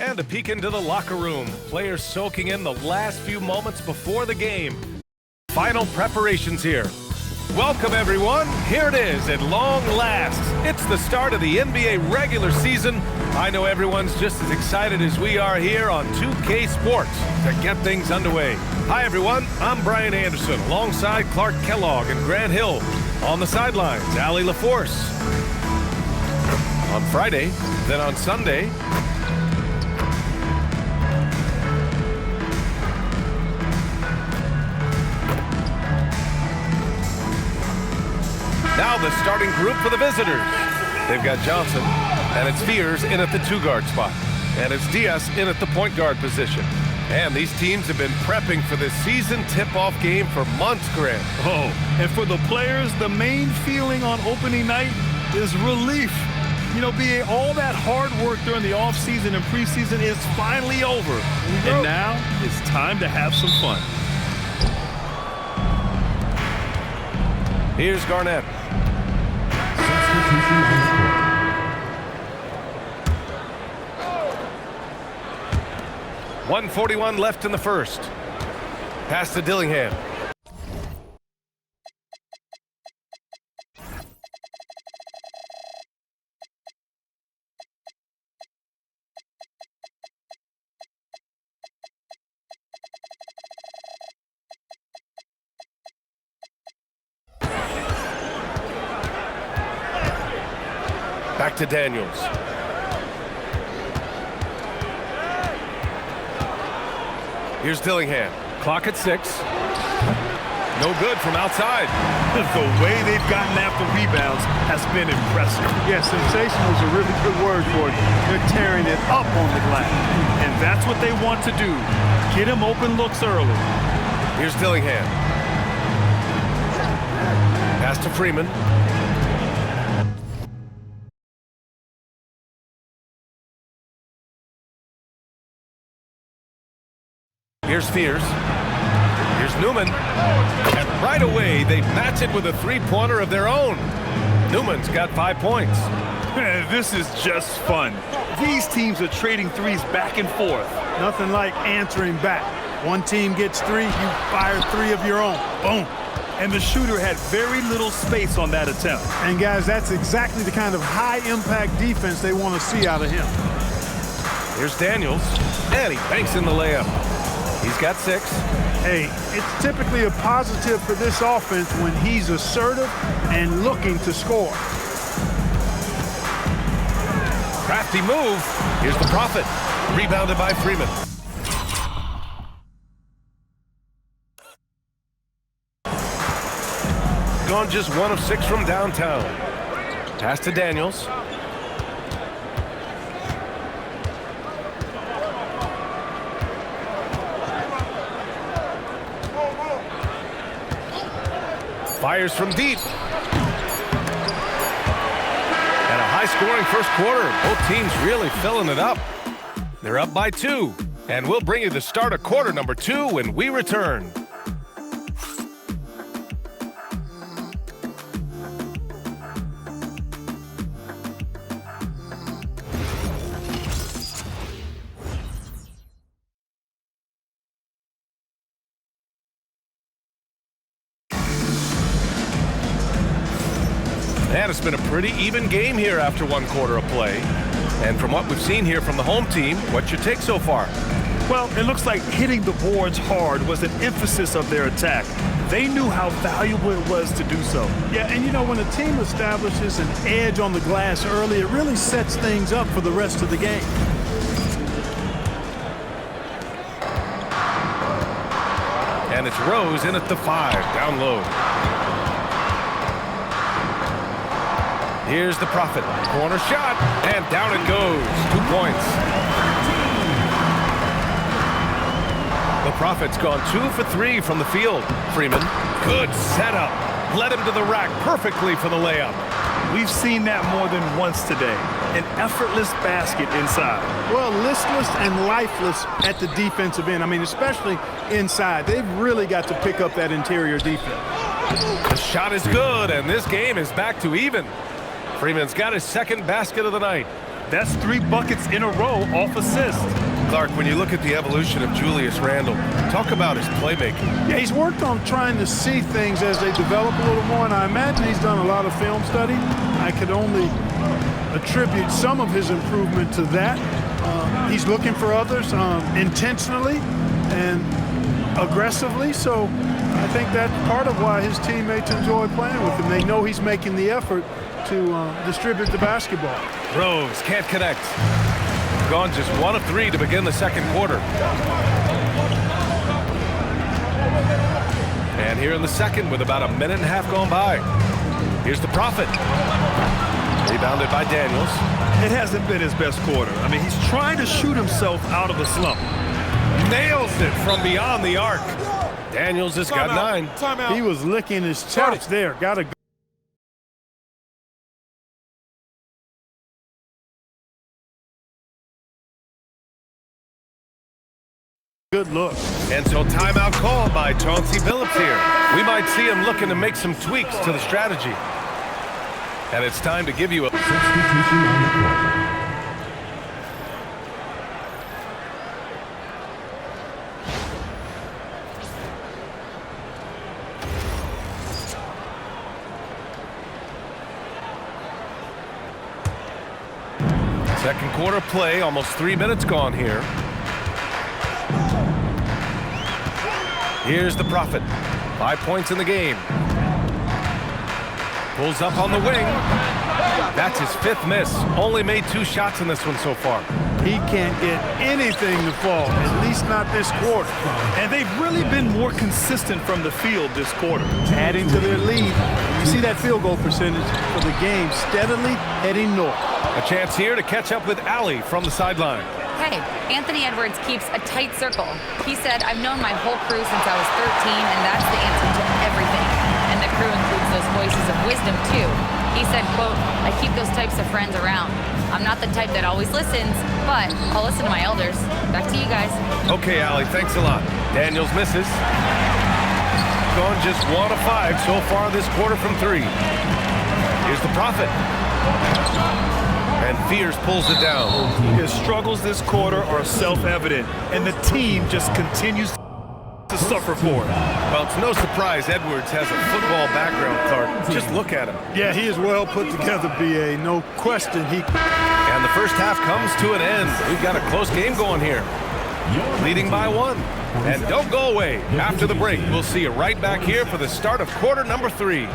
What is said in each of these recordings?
And a peek into the locker room. Players soaking in the last few moments before the game. Final preparations here. Welcome, everyone. Here it is at long last. It's the start of the NBA regular season. I know everyone's just as excited as we are here on 2K Sports to get things underway. Hi, everyone. I'm Brian Anderson alongside Clark Kellogg and Grant Hill. On the sidelines, Allie LaForce. On Friday, then on Sunday, now the starting group for the visitors. They've got Johnson, and it's Fears in at the two-guard spot. And it's Diaz in at the point guard position. And these teams have been prepping for this season tip-off game for months, Grant. Oh, and for the players, the main feeling on opening night is relief. You know, BA, all that hard work during the offseason and preseason is finally over. And now it's time to have some fun. Here's Garnett. Substitution on the court. 1:41 left in the first. Pass to Dillingham. Back to Daniels. Here's Dillingham. Clock at 6. No good from outside. The way they've gotten after rebounds has been impressive. Yeah, sensational is a really good word for it. They're tearing it up on the glass. And that's what they want to do. Get him open looks early. Here's Dillingham. Pass to Freeman. Here's Fears. Here's Newman. And right away, they match it with a three-pointer of their own. Newman's got 5 points. This is just fun. These teams are trading threes back and forth. Nothing like answering back. One team gets 3, you fire 3 of your own. Boom. And the shooter had very little space on that attempt. And guys, that's exactly the kind of high-impact defense they want to see out of him. Here's Daniels. And he banks in the layup. He's got 6. Hey, it's typically a positive for this offense when he's assertive and looking to score. Crafty move. Here's the Prophet. Rebounded by Freeman. Gone just 1 of 6 from downtown. Pass to Daniels. Fires from deep. And a high-scoring first quarter. Both teams really filling it up. They're up by 2. And we'll bring you the start of quarter number 2 when we return. And it's been a pretty even game here after 1 quarter of play. And from what we've seen here from the home team, what's your take so far? Well, it looks like hitting the boards hard was an emphasis of their attack. They knew how valuable it was to do so. Yeah, and you know, when a team establishes an edge on the glass early, it really sets things up for the rest of the game. And it's Rose in at the 5, down low. Here's the Prophet. Corner shot, and down it goes. 2 points. The Prophet's gone 2 for 3 from the field. Freeman, good setup. Led him to the rack perfectly for the layup. We've seen that more than once today. An effortless basket inside. Well, listless and lifeless at the defensive end. I mean, especially inside. They've really got to pick up that interior defense. The shot is good, and this game is back to even. Freeman's got his second basket of the night. That's 3 buckets in a row off assist. Clark, when you look at the evolution of Julius Randle, talk about his playmaking. Yeah, he's worked on trying to see things as they develop a little more, and I imagine he's done a lot of film study. I could only attribute some of his improvement to that. He's looking for others intentionally and aggressively, so I think that's part of why his teammates enjoy playing with him. They know he's making the effort to distribute the basketball. Rose can't connect. Gone just 1 of 3 to begin the second quarter. And here in the second with about a minute and a half gone by. Here's the Prophet. Rebounded by Daniels. It hasn't been his best quarter. I mean, he's trying to shoot himself out of a slump. Nails it from beyond the arc. Daniels has got 9. Timeout. He was licking his chops there. Got to go. Good look. And so timeout called by Chauncey Billups here. We might see him looking to make some tweaks to the strategy. And it's time to give you a substitution on the court. Second quarter play, almost 3 minutes gone here. Here's the Prophet. 5 points in the game. Pulls up on the wing. That's his 5th miss. Only made 2 shots in this one so far. He can't get anything to fall, at least not this quarter. And they've really been more consistent from the field this quarter. Adding to their lead. You see that field goal percentage for the game steadily heading north. A chance here to catch up with Allie from the sideline. Hey, Anthony Edwards keeps a tight circle. He said, I've known my whole crew since I was 13, and that's the answer to everything. And the crew includes those voices of wisdom, too. He said, quote, I keep those types of friends around. I'm not the type that always listens, but I'll listen to my elders. Back to you guys. Okay, Allie, thanks a lot. Daniels misses. Gone just 1 of 5 so far this quarter from 3. Here's the Prophet. And Fears pulls it down. His struggles this quarter are self-evident, and the team just continues to suffer for it. Well, it's no surprise Edwards has a football background, Clark. Just look at him. Yeah, he is well put together, B.A. No question. And the first half comes to an end. We've got a close game going here. Leading by 1. And don't go away. After the break, we'll see you right back here for the start of quarter number 3.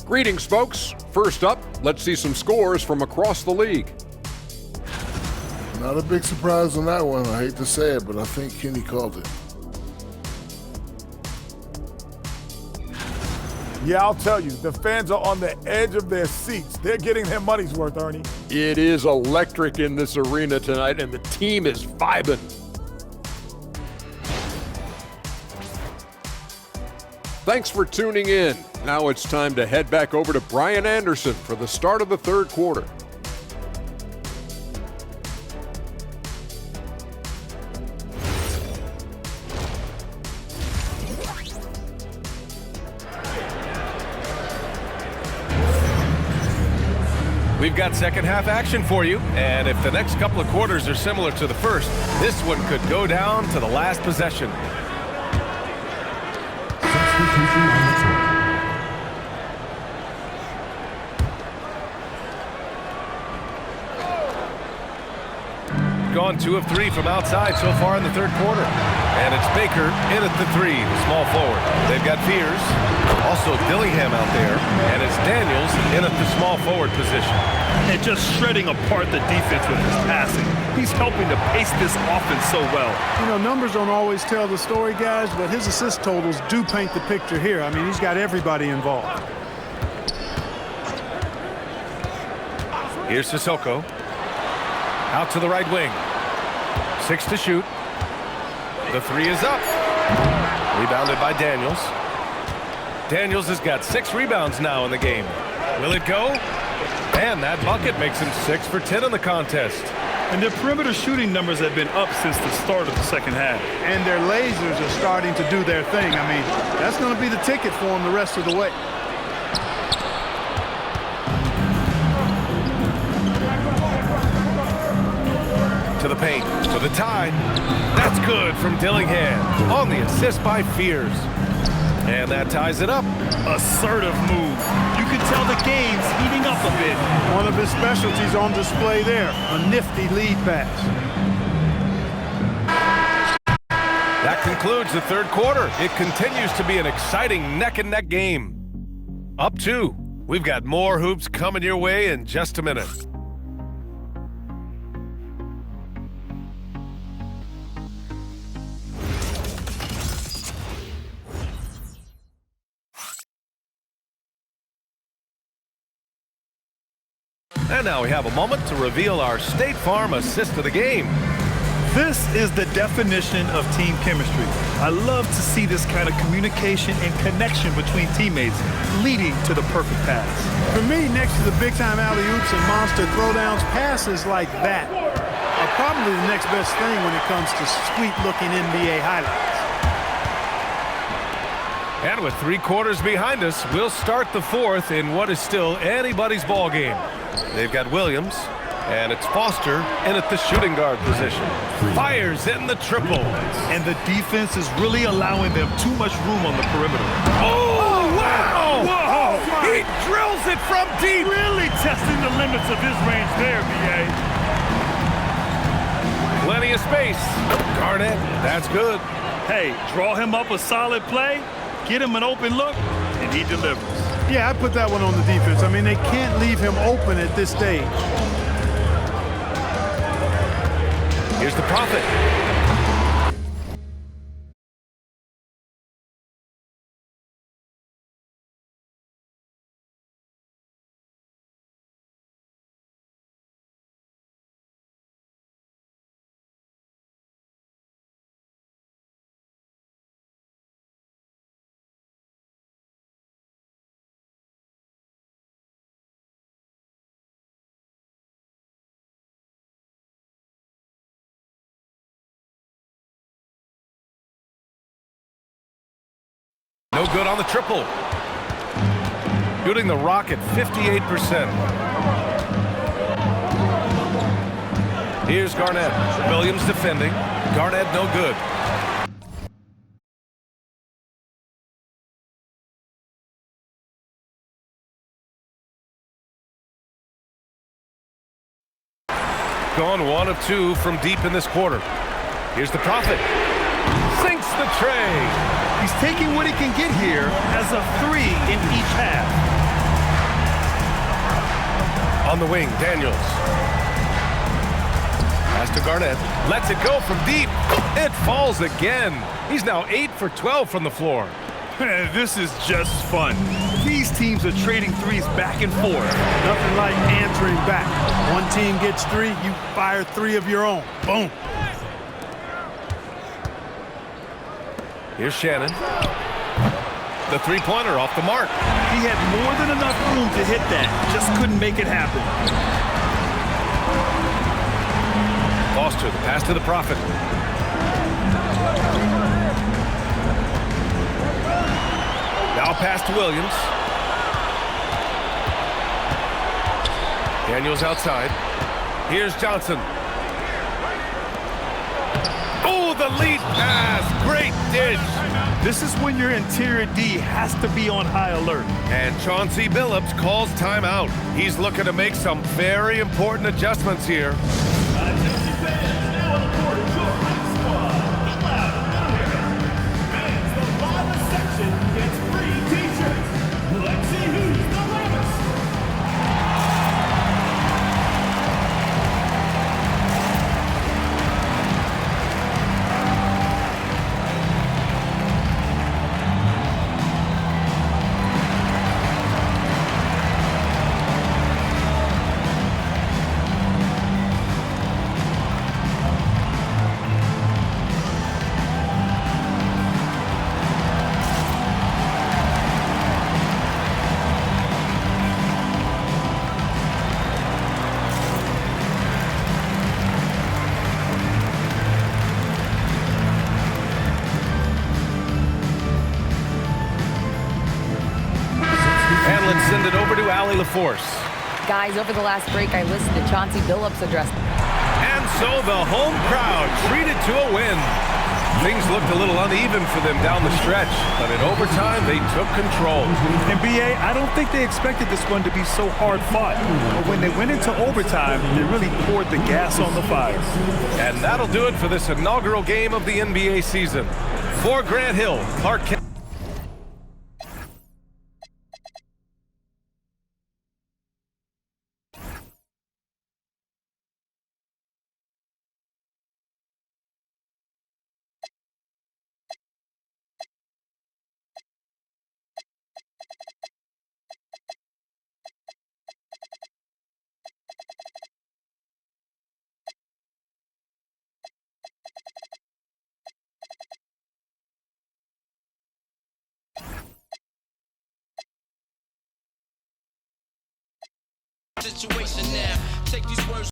Greetings, folks. First up, let's see some scores from across the league. Not a big surprise on that one. I hate to say it, but I think Kenny called it. Yeah, I'll tell you, the fans are on the edge of their seats. They're getting their money's worth, Ernie. It is electric in this arena tonight, and the team is vibing. Thanks for tuning in. Now it's time to head back over to Brian Anderson for the start of the third quarter. We've got second half action for you, and if the next couple of quarters are similar to the first, this one could go down to the last possession. Gone 2 of 3 from outside so far in the third quarter. And it's Baker in at the 3, the small forward. They've got Fears, also Dillingham out there, and it's Daniels in at the small forward position. And just shredding apart the defense with his passing. He's helping to pace this offense so well. You know, numbers don't always tell the story, guys, but his assist totals do paint the picture here. I mean, he's got everybody involved. Here's Sissoko. Out to the right wing. 6 to shoot. The 3 is up. Rebounded by Daniels. Daniels has got 6 rebounds now in the game. Will it go? And that bucket makes him 6 for 10 in the contest. And their perimeter shooting numbers have been up since the start of the second half. And their lasers are starting to do their thing. I mean, that's going to be the ticket for them the rest of the way. To the paint, to the tie. That's good from Dillingham on the assist by Fears. And that ties it up. Assertive move. You can tell the game's heating up a bit. One of his specialties on display there, a nifty lead pass. That concludes the third quarter. It continues to be an exciting neck-and-neck game. Up 2. We've got more hoops coming your way in just a minute. And now we have a moment to reveal our State Farm assist of the game. This is the definition of team chemistry. I love to see this kind of communication and connection between teammates leading to the perfect pass. For me, next to the big-time alley-oops and monster throwdowns, passes like that are probably the next best thing when it comes to sweet-looking NBA highlights. And with 3 quarters behind us, we'll start the fourth in what is still anybody's ball game. They've got Williams, and it's Foster in at the shooting guard position. Fires in the triple. And the defense is really allowing them too much room on the perimeter. Oh, wow! Whoa! He drills it from deep. Really testing the limits of his range there, B.A. Plenty of space. Garnett, that's good. Hey, draw him up a solid play, get him an open look, and he delivers. Yeah, I put that one on the defense. I mean, they can't leave him open at this stage. Here's the Prophet. No good on the triple. Shooting the rock at 58%. Here's Garnett. Williams defending. Garnett no good. Gone 1 of 2 from deep in this quarter. Here's the Prophet. Sinks the tray. He's taking what he can get here as a 3 in each half. On the wing, Daniels. Pass to Garnett. Lets it go from deep. It falls again. He's now 8 for 12 from the floor. This is just fun. These teams are trading threes back and forth. Nothing like answering back. One team gets 3, you fire 3 of your own. Boom. Here's Shannon. The three-pointer off the mark. He had more than enough room to hit that. Just couldn't make it happen. Foster, the pass to the Prophet. Now pass to Williams. Daniels outside. Here's Johnson. Oh, the lead pass. Great dish. This is when your interior D has to be on high alert. And Chauncey Billups calls timeout. He's looking to make some very important adjustments here. And let's send it over to Allie LaForce. Guys, over the last break, I listened to Chauncey Billups' address. And so the home crowd treated to a win. Things looked a little uneven for them down the stretch, but in overtime, they took control. And B.A., I don't think they expected this one to be so hard-fought. But when they went into overtime, they really poured the gas on the fire. And that'll do it for this inaugural game of the NBA season. For Grant Hill, Clark Kent. Situation now. Take these words